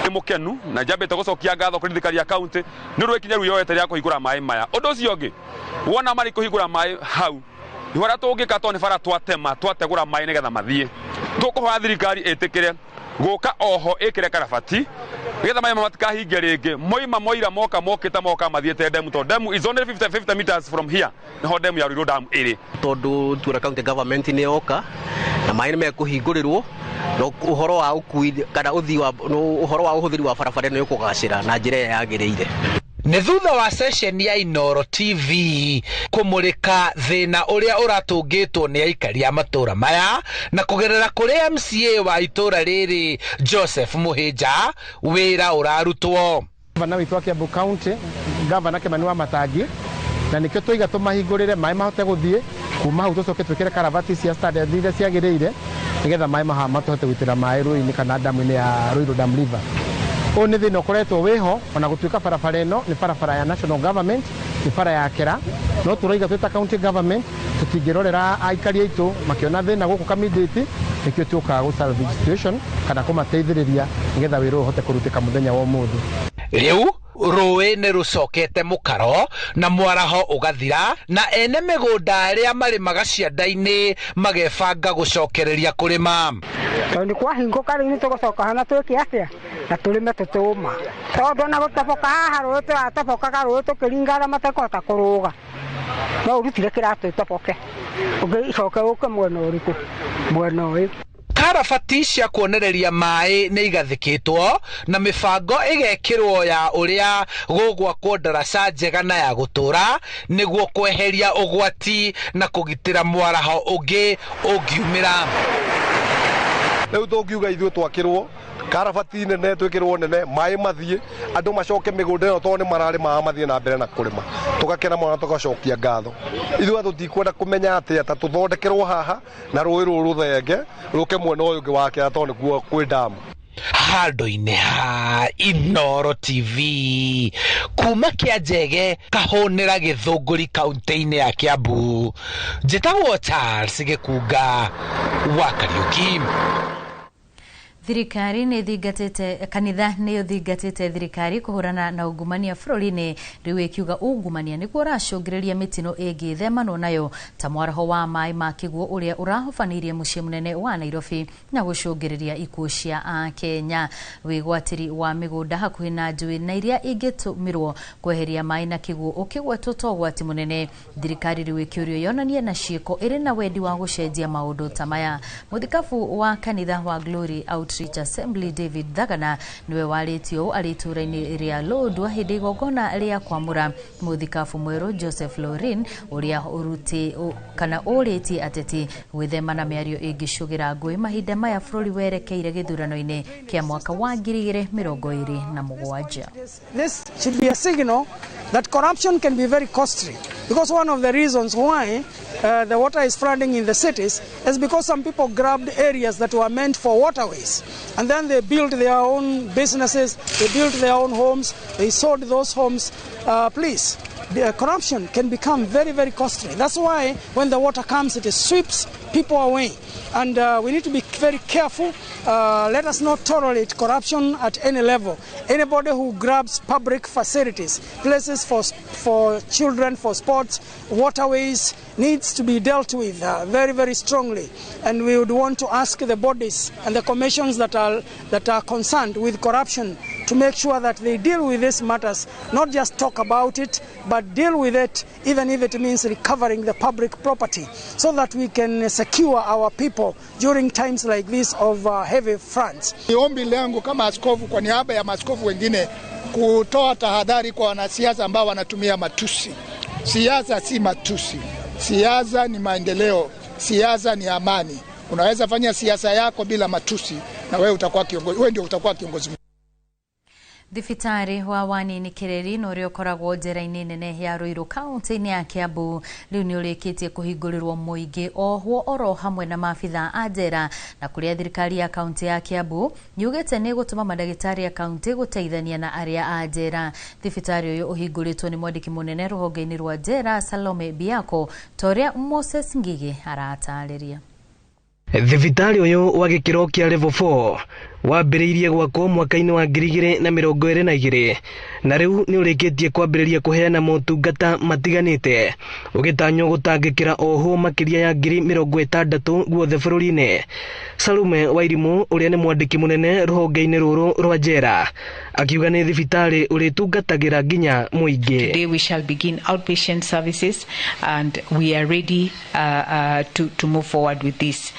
Nĩ mũkenu na njambĩte gũcokia ngatho kũrĩ thirikari ya kaunti nĩ ũndũ ikinya rĩu yoete rĩa kũhingũra maĩ maya. Ũndũ ũcio ũngĩ wona marĩ kũhingũra maĩ hau ihora tũngĩka to nĩ bara twategũra maĩ nĩgetha mathiĩ. Tũkũhoya thirikari ĩtĩkĩre gũka oho ĩkĩre karabati nĩgetha maĩ matikahinge rĩngĩ. Moira moka mokĩte moka mathiĩte ndemu to ndemu is only 50 meters from here nĩho ndemu ya Rũirũ Dam ĩrĩ. Tondũ Tuura County Government nĩ yoka na maĩ nĩ mekũhingũrĩrwo na ũhoro wa ũkui kana ũhoro wa ũhũthĩri wa barabara nĩ ũkũgacĩra na njĩra ĩrĩa yagĩrĩire. nĩ thutha wa session ya Inoro TV kũmũrĩka thĩna ũrĩa ũratũngĩtwo nĩ aikari a matũra maya na kũgerera kũrĩ MCA wa itũra rĩrĩ Joseph Muhĩnja wĩra ũrarutwo. Gavana witũ wa Kiambu County, Gavana Kimani Wamatangi, na nĩkĩo tũiga tũmahingũrĩre maĩ mahote gũthiĩ kuma hau tũcoke twĩkĩre karavati cia standard iria ciagĩrĩire nĩgetha maĩ mahama tũhote gwĩtĩra maĩ rũĩ-inĩ kana damu-inĩ ya Ruiru Dam River. Ũũ nĩ thĩna ũkoretwo wĩho ona gũtuĩka barabara ĩno nĩ barabara ya national government, nĩ bara ya kera, no tũraiga twĩta county government tũtingĩrorera aikari aitũ makĩona thĩna gũkũ Kamindĩti, nĩkĩo tũkaga gũ-salve situation kana kũmateithĩrĩria nĩgetha wĩra ũhote kũrutĩka mũthenya wa ũmũthĩ. Rĩu rũĩ nĩ rũcokete mũkaro na mwaraho ũgathira na ene mĩgũnda arĩa marĩmaga cianda-inĩ magebanga gũcokereria kũrĩma. Tondũ kwahingũka rĩu nĩ tũgũcoka hana twĩke atĩa na tũrĩme tũtũma. Tondũ na gũtaboka haha rũĩ tũratabokaga rũĩ tũkĩringa arĩa matakũhota kũrũga. No ũrutire kĩratũ ũtaboke. Ũgĩcoke ũke mwena ũrĩkũ? Mwena ũyũ. Karabati cia kuonereria maĩ nĩ igathĩkĩtwo na mĩbango ĩgekĩrwo ya ũrĩa gũgwakwo ndaraca njega na ya gũtũra nĩguo kweheria ũgwati na kũgitĩra mwaraho ũngĩ ũngiumĩra. Rĩu tũngiuga ithuĩ twakĩrwo karabati nene twĩkĩrwo nene maĩ mathiĩ andũ macoke mĩgũnda ĩno tondũ nĩ mararĩma mathiĩ na mbere na kũrĩma tũgakena mũno tũgacokia ngatho. Ithuĩ tũtikwenda kũmenya atĩ ta tũthondekerwo haha na rũĩ rũrũ rũthenge rũke mwena ũyũ ũngĩ wa kĩara tondũ nĩguo kwĩ damu. Handũ-inĩ ha Inoro TV kuma Kĩanjege kahũnĩra Gĩthũngũri kaunti-inĩ ya Kiambu, njĩtagwo Charles Gĩkunga wa Kariuki. Thirikari nĩ thingatĩte kanitha nĩ thingatĩte thirikari kũhũrana na ungumania bũrũri-inĩ, rĩu ĩkiuga ungumania nĩguo ũracũngĩrĩria mĩtino ĩngĩthemanwo nayo ta mwaraho wa maĩ ma kĩguũ ũrĩa ũrahobanĩirie mũciĩ mũnene wa Nairobi na gũcũngĩrĩria ikuũ cia Akenya. Wĩgwatĩri wa mĩgũnda hakuhĩ na njũĩ na iria ingĩtũmĩrwo kweheria maĩ na kĩguũ ũkĩgwetwo ta ũgwati mũnene, thirikari rĩu ĩkĩũrio yonanie na ciĩko ĩrĩ na wendi wa gũcenjia maũndũ ta maya. Mũthikabu wa kanitha wa Glory Outreach Assembly David Thagana niwe warĩtio arĩ itũra-inĩ rĩa Lodwar hĩndĩ igongona rĩa kwamũra mũthikabu mwerũ Joseph Lorin ũrĩa ũrĩtie ateti gwĩthema na mĩario ĩngĩcũgĩra ngũĩ mahinda maya bũrũri werekeire gĩthurano-inĩ kĩa mwaka wa 2027. This should be a signal that corruption can be very costly, because one of the reasons why the water is flooding in the cities is because some people grabbed areas that were meant for waterways and then they built their own businesses, they built their own homes, they sold those homes. Please, the corruption can become very, very costly. That's why when the water comes, it sweeps people away. And we need to be very careful. Let us not tolerate corruption at any level. Anybody who grabs public facilities, places for children, for sports, waterways, needs to be dealt with very, very strongly. And we would want to ask the bodies and the commissions that are concerned with corruption to make sure that they deal with these matters, not just talk about it, but deal with it, even if it means recovering the public property, so that we can secure our people during times like this of heavy floods. Ombi langu kama askofu kwa niaba ya maaskofu wengine kutoa tahadhari kwa wanasiasa ambao wanatumia matusi. Siasa si matusi. Siasa ni maendeleo. Siasa ni amani. Unaweza fanya siasa yako bila matusi na wewe utakuwa kiongozi. Wewe ndio utakuwa kiongozi. Thibitari wa Wanini Kireri no rio koragwo njera-inĩ nene ya Ruiru kaunti-inĩ ya Kiambu rĩu nĩ ũrĩkĩtie kũhingũrĩrwo mũingĩ ohwo oro hamwe na maabitha a njera, na kũrĩa thirikari ya kaunti ya Kiambu yugĩte nĩ gũtũma mandagĩtarĩ ya kaunti gũteithania na arĩa a njera. Thibitari ũyũ ũhingũrĩtwo nĩ mwandĩki mũnene rũhonge-inĩ rwa njera Salome Biako ta ũrĩa Moses Ngigi aratarĩria. Thibitari ũyũ wa gĩkĩro kĩa level 4 wambĩrĩirie gwakwo mwaka-inĩ wa 2022 na rĩu nĩ ũrĩkĩtie kwambĩrĩria kũheana motungata matiganĩte ũgĩtanywo gũtangĩkĩra ohwo makĩria ya 60,000 guothe bũrũri-inĩ. Salome Wairimu ũrĩa nĩ mwandĩki mũnene rũhonge-inĩ rũrũ rwa njera akiuga nĩ thibitari ũrĩtungatagĩra nginya mũingĩ. Today we shall begin outpatient services and we are ready to move forward with this.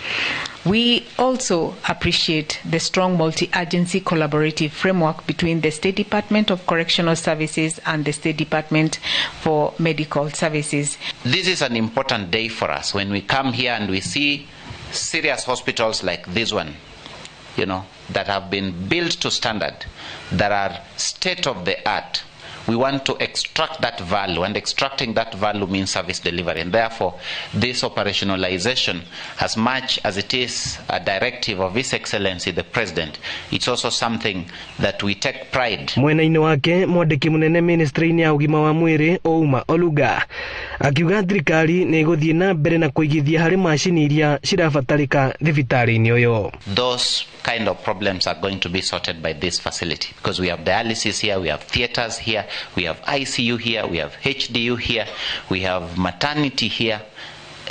We also appreciate the strong multi-agency collaborative framework between the State Department of Correctional Services and the State Department for Medical Services. This is an important day for us when we come here and we see serious hospitals like this one, that have been built to standard, that are state of the art. We want to extract that value, and extracting that value means service delivery. And therefore, this operationalization, as much as it is a directive of His Excellency the President, it's also something that we take pride. Mwena-ini wake mwandiki munene ministry-ini ya ugima wa mwiri Ouma Oluga akiuga thirikari ni iguthie na mbere na kuigithia hari macini iria cirabatarika thibitari-ini uyu. Those kind of problems are going to be sorted by this facility, because we have dialysis here, we have theaters here, we have ICU here, we have HDU here, we have maternity here.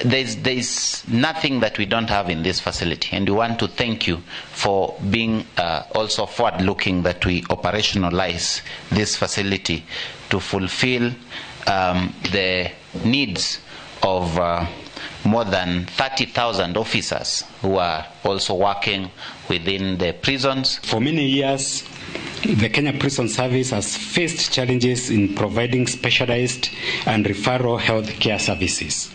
There's nothing that we don't have in this facility, and we want to thank you for being also forward-looking, that we operationalize this facility to fulfill the needs of more than 30,000 officers who are also working within the prisons. For many years, the Kenya Prison Service has faced challenges in providing specialized and referral health care services.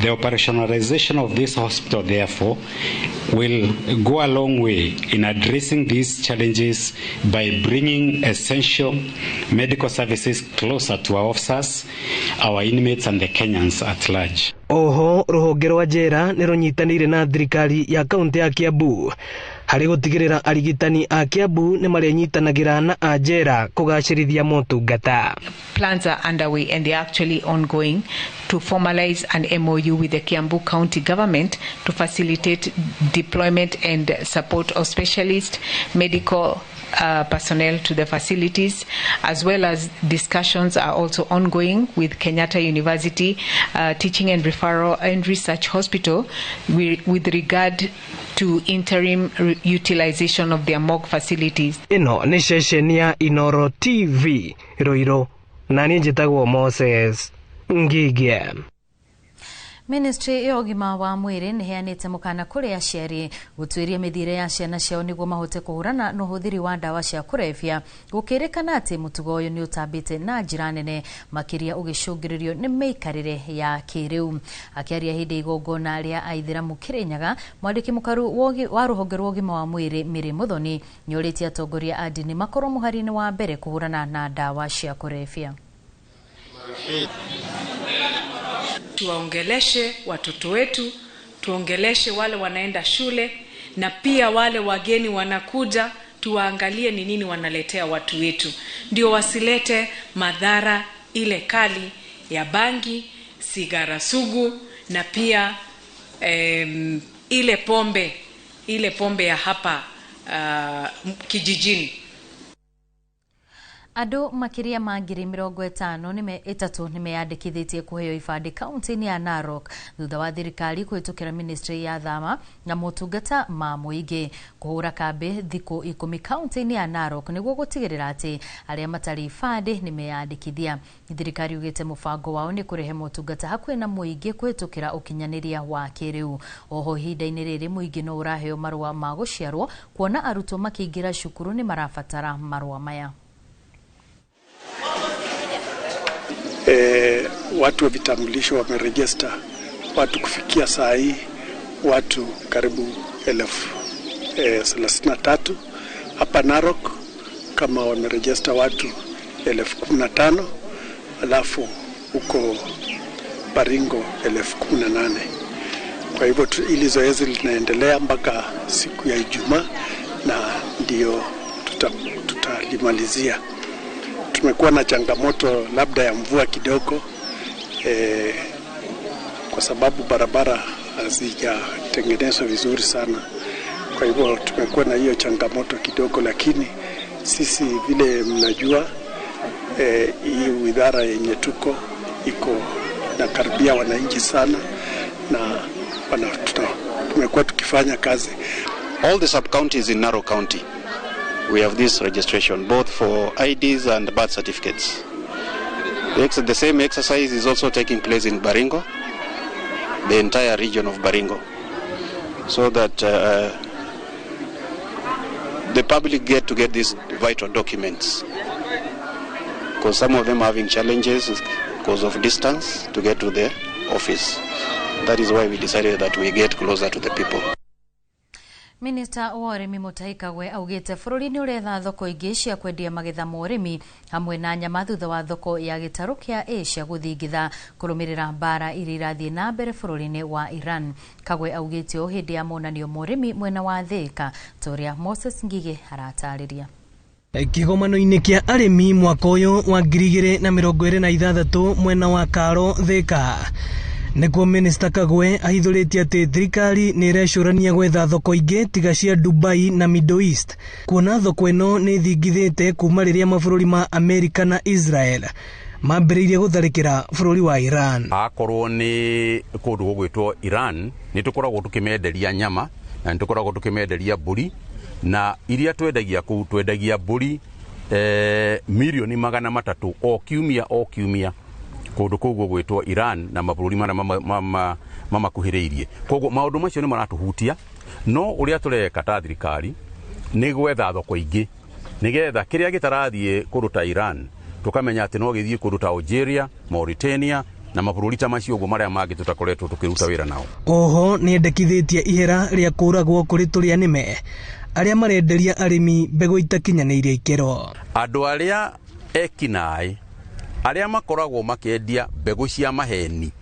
The operationalization of this hospital, therefore, will go a long way in addressing these challenges by bringing essential medical services closer to our officers, our inmates, and the Kenyans at large. Oho ruhonge rwa njera ni runyitanire na thirikari ya kaunti ya Kiambu hari gutigirira arigitani a Kiambu ni marenyitanagira na ajera kugacirithia motungata. Plans are underway and they are actually ongoing to formalize an MOU with the Kiambu County government to facilitate deployment and support of specialist medical personnel to the facilities, as well as discussions are also ongoing with Kenyatta University Teaching and Referral and Research Hospital with regard to interim utilization of their morgue facilities. Ino ni sesheni ya Inoro TV Iroiro, na ni njitagwo Moses Ngige. Ministry ya ugima wa mwiri ni heanite mukana kuri aciari gutwiria mithire ya ciana ciao niguo mahote kuhurana na uhuthiri wa ndawa cia kurevya, gukirikana ati mutugo uyu ni utambite na njira nene makiria ugicungiririo ni meikarire ya kiriu. Akiaria hindi igongona ria aithiramu Kirinyaga, mwandiki mukaru wa ruhonge rwa ugima wa mwiri Miri Muthoni ni uritie atongoria a dini makorwo muhari-ini wa mbere kuhurana na ndawa cia kurevya. Tuwaongeleshe watoto wetu, tuongeleshe wale wanaenda shule, na pia wale wageni wanakuja, tuwaangalie ni nini wanaletea watu wetu, ndio wasilete madhara ile kali ya bangi, sigara sugu, na pia ile pombe ya hapa kijijini. Ado makiria ma 50,000 nimeyandikithitie kuheo ibandi kaunti-ini ya Narok thutha wa thirikari kuhitukira ministry ya thama na motungata ma muingi kuhura kambi thiku 10 kaunti-ini ya Narok niguo gutigirira ati aria matari ibandi nimeyandikithia. Thirikari ugite mubango wao ni kurehe motungata hakuhi na muingi kuhitukira ukinyaniria wa kiriu. Oho hinda-ini riri muingi no uraheo marua ma guciarwo kuona arutwo makiingira cukuru ni marabatara marua maya. Watu wa vitambulisho wamerejista watu kufikia saa hii watu karibu 33,000 hapa Narok, kama wamerejista watu 15,000, alafu huko Baringo 18,000. Kwa hivyo ili zoezi linaendelea mpaka siku ya Ijumaa na ndio tutalimalizia. Tumekuwa na changamoto labda ya mvua kidogo kwa sababu barabara hazijatengenezwa vizuri sana. Kwa hivyo tumekuwa na hiyo changamoto kidogo, lakini sisi vile mnajua hii widhara yenye tuko iko na karibia wananchi sana na tumekuwa tukifanya kazi. All the sub-counties in Narok County, we have this registration both for IDs and birth certificates. The same exercise is also taking place in Baringo, the entire region of Baringo. so that the public get these vital documents, because some of them are having challenges because of distance to get to the office. That is why we decided that we get closer to the people. Minister wa urimi Mutahi Kagwe augite bururi ni uretha thoko ingi cia kwendia magetha ma urimi hamwe na nyama thutha wa thoko ya gitaro kia Asia guthingitha kurumirira mbara iria irathie na mbere bururi-ini wa Iran. Kagwe augite o hindi ya monanio ma urimi mwena wa Thika toria Moses Ngige aratariria. Kigomano-ini kia arimi mwaka uyu wa 2026 mwena wa Karo Thika nikuo Minister Kagwe ahithuritie ati thirikari ni irecurania gwetha thoko ingi tiga cia Dubai na Middle East, kuona thoko ino ni thingithite kuma riria mabũrũri ma America na Israel mambĩrĩirie gũtharĩkĩra bũrũri wa Iran. Akorwo ni kundu gugwitwo Iran ni tukoragwo tukimenderia nyama na tukoragwo tukimenderia mburi, na iria twendagia kuu twendagia mburi milioni 300 o kiumia kundu kuguo gwitwo Iran na mabũrũri mamakuhĩrĩirie. Koguo maundu macio ni maratuhutia, no uria tureka ta thirikari ni gwetha thoko ingi nigetha kiria gitarathie kuruta Iran tukamenya ati no githie kuruta Algeria, Mauritania na mabũrũri ta macio uguo maria mangi tutakoretwo tukiruta wira nao. Oho ni endekithĩtie ihera ria kuragwo kuri turia nime aria marenderia arimi mbegu itakinyanĩirie ikero. Andu aria ekinai aria makoragwo makendia mbegu cia maheni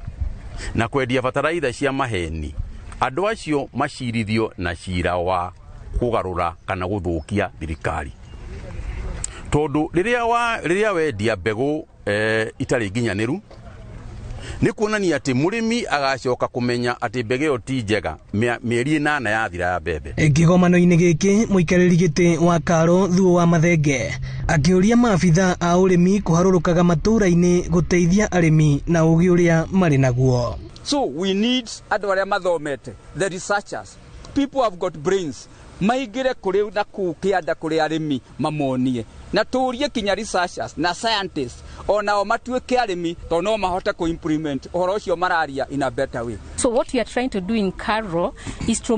na kwendia bataraitha cia maheni, andu acio macirithio na cira wa kugarura kana guthukia thirikari. Tondu riria wendia mbegu itari nginyaniru ni kuonania ati murimi agacoka kumenya ati mbegu iyo ti njega mieri 8 yathira ya mbembe. Kigomano-ini giki muikarĩri giti wa Karo Thuo wa Mathenge akiuria maabitha a urimi kuharurukaga matura-ini guteithia arimi na ugi uria mari naguo. So we need andu aria mathomete, the researchers, people have got brains, maigire kuri na kukianda kuri arimi mamonie na tuurie kinya researchers na scientists onao matuike arimi to no mahote ku implement uhoro ucio mararia in a better way. So what we are trying to do in Karo is to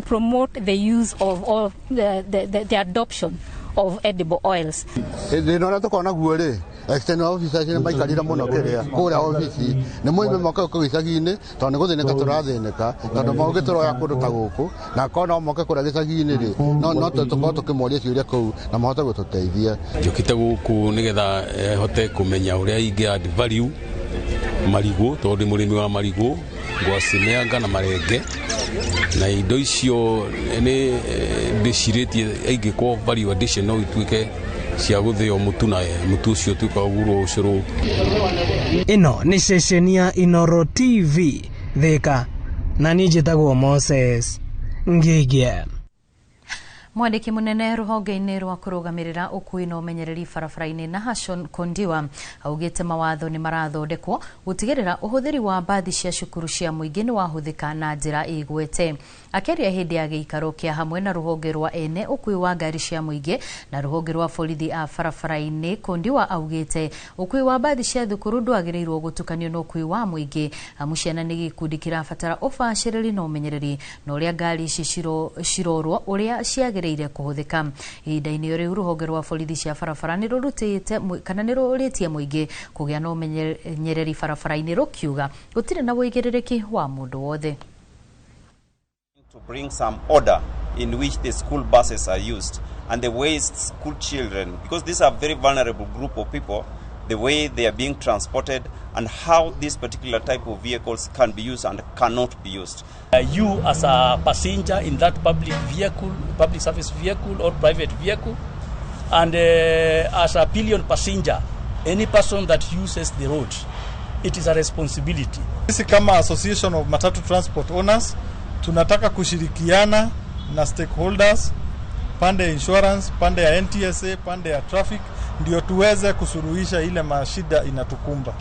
promote the use of all the adoption of edible oils. Ndinona tukona guori external officers ni maikarira muno kiria kuria office ni muime moka ku gicagi-ini to ni guthineka turathineka tondu mauge turoya kundu ta guku na kona moka kuria gicagi-ini ri no tuko tukimoria ciuria kuu na mahote gututeithia. Njukite guku nigetha hote kumenya uria ingi add value marigu tondu murimi wa marigu ngwaci meanga na marenge na indo icio ni ndiciritie ingikwo value addition no ituike cia guthio mutu na mutu ucio tuka uguro ucuru. Ino ni ceceni ya Inoro TV Thika na ni njitagwo Moses Ngige. Mwandiki munene ruhonge-ini rwa kurugamirira ukui na umenyereri barabara-ini Nahashon Kondiwa augite mawatho ni marathondekwo gutigirira uhuthiri wa mbathi cia cukuru cia muingi ni wahuthika na njira igwete. Akeria hindi ya giikaro kia hamwe na ruhonge rwa ene ukui wa ngari cia muingi na ruhonge rwa borithi a barabara-ini, Kondiwa augite ukui wa mbathi cia thukuru ndwagiriirwo gutukanio na ukui wa muingi amu ciana ni gikundi kirabatara ubaciriri na umenyereri na uria ngari ici cirorwo uria ciagiriire kuhuthika. Ihinda-ini riu ruhonge rwa borithi cia barabara ni rurutite kana ni ruritie muingi kugia na umenyereri barabara-ini rukiuga gutire na wigiririki wa mundu wothe. To bring some order in which the school buses are used and the way school children, because these are a very vulnerable group of people, the way they are being transported and how this particular type of vehicles can be used and cannot be used. You as a passenger in that public vehicle, public service vehicle or private vehicle, and as a pillion passenger, any person that uses the road, it is a responsibility. Sisi kama Association of Matatu Transport Owners tunataka kushirikiana na stakeholders, pande ya insurance, pande ya NTSA, pande ya traffic, ndio tuweze kusuluhisha ile mashida inatukumba.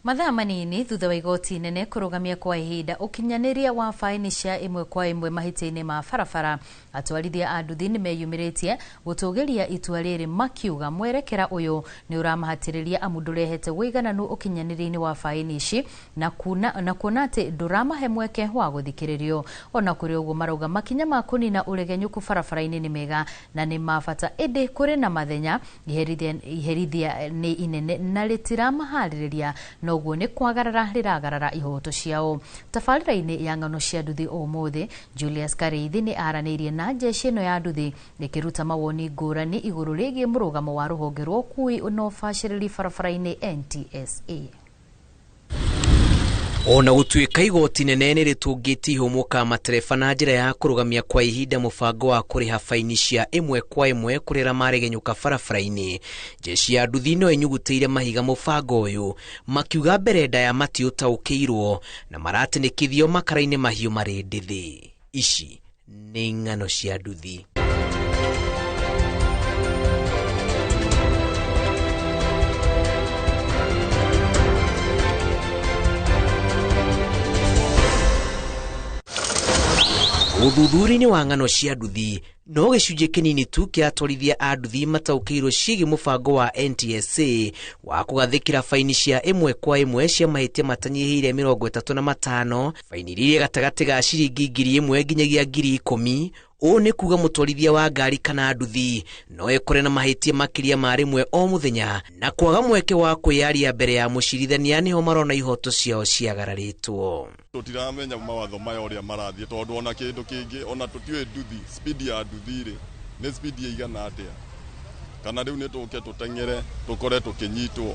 Mathaa manini thutha wa igoti nene kurugamia kwa ihinda ukinyaniria wa faini cia 1 kwa 1 mahitini ma barabara, atwarithia a nduthi nimeyumiritie gutugiria itua riri makiuga mwerekera uyu ni uramahatiriria amu ndurehete wigananu ukinyaniriini wa faini ici na kuona ati nduramahe mweke wa guthikiririo. Ona kuri uguo marauga makinya ma kunina uregenyuku barabara-ini ni mega na ni mabata indi kuri na mathenya iherithia ni inene na ritiramahariria noguo ni kwagarara riragarara ihoto ciao. Tabarĩra-inĩ ya ng'ano cia nduthi ũmũthĩ, Julius Kareithi ni aranirie na jeshi ĩno ya nduthi ikiruta mawoni ngũrani igũrũ rĩgiĩ mũrũgamo wa rũhonge rwa ũkui na ũbacĩrĩri barabara-inĩ NTSA. Ona gutuika igoti nene ni ritungiti ihumuka matereba na njira ya kurugamia kwa ihinda mubango wa kuriha faini cia 1 kwa 1 kurira maregenyuka barabara-ini. Jeshi ya nduthi no inyugutiire mahiga mubango uyu makiuga mbere nda ya mati utaukirwo na maratinikithio makara-ini mahiu mari ndithi. Ici ni ng'ano cia nduthi. Uthuthuria-ini wa ng'ano cia nduthi no gicunjĩ kinini tu kia atwarithia a nduthi mataukĩirwo ciĩgiĩ mũbango wa NTSA wa kũgathĩkĩra faini cia 1 kwa 1 cia mahĩtia matanyihĩire 35, faini iria gatagatĩ ga ciringi 1,000 nginyagia 10,000. Ũũ nĩ kuga mũtwarithia wa ngari kana nduthi no ekore na mahĩtia makĩria ma rĩmwe o mũthenya na kwaga mweke wa kwĩyaria mbere ya mũcirithania nĩho marona ihoto ciao ciagararĩtwo. Tutiramenya mawatho maya ũrĩa marathiĩ tondũ ona kĩndũ kĩngĩ ona tũtiũĩ nduthi speed ya nduthi nĩ speed ĩigana atĩa kana rĩu nĩ tũke tũteng'ere tũkore tũkĩnyitwo.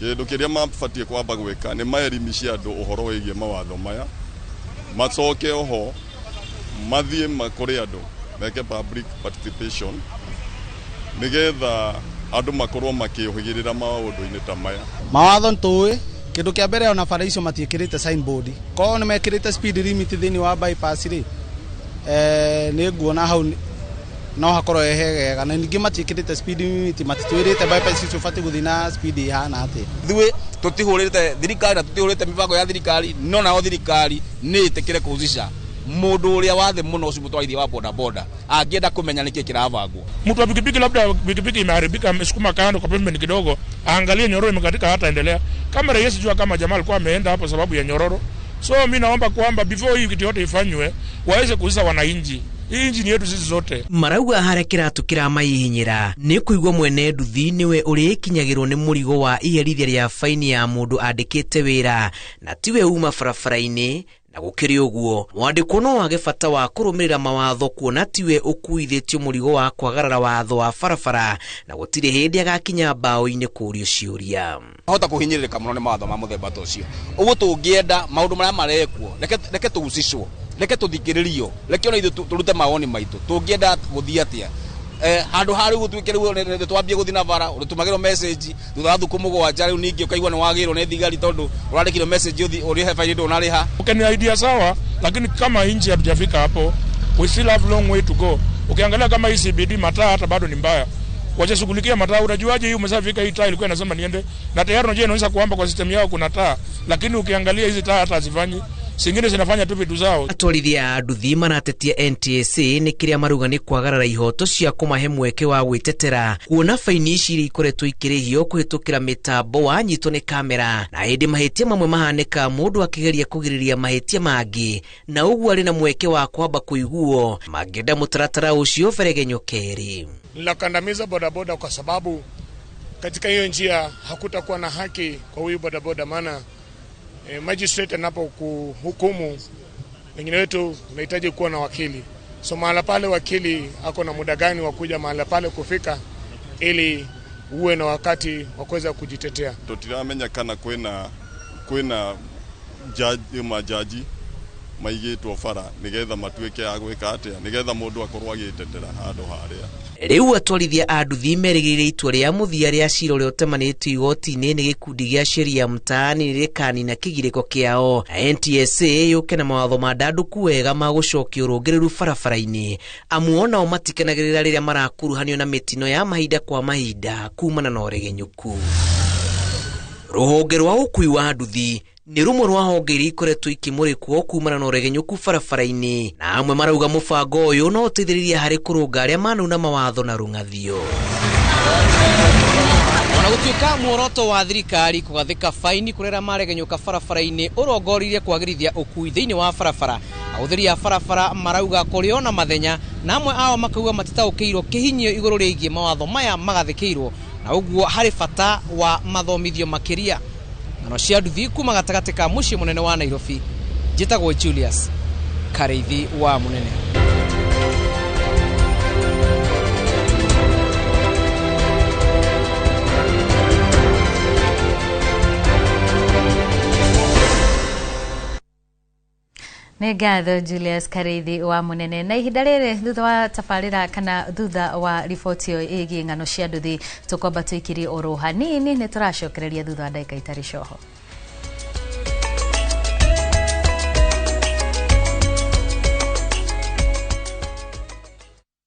Kĩndũ kĩrĩa mabatiĩ kwamba gwĩka nĩ maelimishe andũ ũhoro wĩgiĩ mawatho maya, macoke oho mathiĩ makore andũ meke public participation nigetha andũ makorwo makĩhũgĩrĩra maũndũ-inĩ ta maya. Mawatho ntũĩ kĩndũ kĩa mbere ona bara icio matiĩkĩrĩte signboard, korwo nĩ mekĩrĩte speed limit thĩinĩ wa bypass rĩ nĩ nguona hau no hakorwo hegega na ningĩ matiĩkĩrĩte speed limit matitwĩrĩte bypass icio bati gũthiĩ na speed ihana atĩ. Ithuĩ tũtihũrĩte thirikari na tũtihũrĩte mĩbango ya thirikari, no nao thirikari nĩ ĩtĩkĩre kũzica mundu uria wathe muno ucio mutwarithia wa boda boda angienda kumenya niki kiravagwo. Mtu wa pikipiki labda pikipiki imeharibika, amesukuma kando kwa pembeni kidogo, aangalie nyororo imekatika hata endelea. Kama rais jua kama jamaa alikuwa ameenda hapo sababu ya nyororo. So mimi naomba kwamba before hii kitu yote ifanywe waweze kuuliza wananchi. Hii injini yetu sisi zote. Marauga harekera tukira maihinyira ni kuigwa mwene nduthi niwe uri kinyagirwo ni murigo wa iherithia rya faini ya mundu andikite wira na tiwe uma barabara-ini. Na gukiri uguo mwandiko no wage bata wa kurumirira mawatho kuona tiwe ukuithitio murigo wa kwagarara watho wa barabara na gutire hindi agakinya bao-ini kurio ciuria. Hota kuhinyiririka muno ni mawatho ma muthemba tocio. Uguo tungienda maundu maria marekwo reke tugucicwo, reke tuthikiririo, reke ona ithu turute mawoni maitu. Tungienda guthia atia handu hari gutwikiriwo ni twambie guthina bara urutumagiro message thutha thukũ mũgwanja riu ningi ukaigwa ni wagirwo ni thigari tondu urandikiro message urihe faini ndo unariha. Ni idea sawa, lakini kama nchi hatujafika hapo, we still have long way to go. Ukiangalia kama hii CBD mataa hata bado ni mbaya. Wacha shughulikia mataa, unajuaje hii umeshafika hii taa ilikuwa inasema niende na tayari unajua inaonyesha kwamba kwa system yao kuna taa, lakini ukiangalia hizi taa hata hazifanyi. Singine zinafanya tu vitu zao. Atwarithia a nduthi maratetia NTSA ni kiria maruga ni kwagarara ihoto cia kumahe mweke wa gwitetera kuona faini ici ikoretwo ikirihio kuhitukira mitambo wa nyitwo ni kamera na hindi mahitia mamwe mahaneka mundu akigeria kugiriria mahitia mangi na uguo ari na mweke wa kwamba kuiguo magenda mutaratara ucio beregenyokeri. Nakandamiza bodaboda kwa sababu katika hiyo njia hakutakuwa na haki kwa huyu bodaboda, maana magistrate anapokuhukumu wengine wetu unahitaji kuwa na wakili. So mahala pale wakili ako na muda gani wa kuja mahala pale kufika ili uwe na wakati wa kuweza kujitetea. Tutiramenya kana kwina majaji maigĩtwo bara nigetha matuĩke agwĩka atĩa nigetha mũndũ akorwo agĩtetera handũ harĩa. Riu atwarithia a nduthi merĩgĩrĩire itua rĩa mũthia rĩa cira ũrĩa ũtemanĩtio igoti-inĩ nĩ gĩkundi gĩa sheria mtaani nĩrĩkanina kĩgirĩko kĩao na NTSA yũke na mawatho ma ndandũku wega ma gũcokia ũrũngĩrĩru barabara-inĩ amu onao matikenagĩrĩra rĩrĩa marakuruhanio na mĩtino ya mahinda kwa mahinda kumana na ũregenyũku. Ruhonge rwa ukui wa nduthi ni rumwe rwa honge iria ikoretwo ikimurikwo kumana na uregenyuku barabara-ini, na amwe marauga mubango uyu no uteithĩrĩrie harĩ kũrũnga arĩa manauna mawatho na rũng'athio. Ona gũtuĩka muoroto wa thirikari kũgathĩka faini kũrĩa maregenyuka barabara-ini ũrongoririe kwagĩrithia ũkui thĩinĩ wa barabara, ahũthĩri a barabara marauga kũrĩ ona mathenya, na amwe ao makauga matitaũkĩirwo kĩhinyio igũrũ rĩgiĩ mawatho maya magathĩkĩirwo, na ũguo harĩ bata wa mathomithio makĩria. Ng'ano cia nduthi kuma gatagatĩ ka mũciĩ mũnene wa Nairobi, njĩtagwo Julius Kareithi wa Munene. Nĩ ngatho Julius Kareithi wa Munene. Na ihinda rĩrĩ thutha wa tabarĩra kana thutha wa riboti ĩyo ĩgiĩ ng'ano cia nduthi, tũkwamba tũikirie oro hanini, nĩ tũracokereria thutha wa ndagĩka itarĩ coho.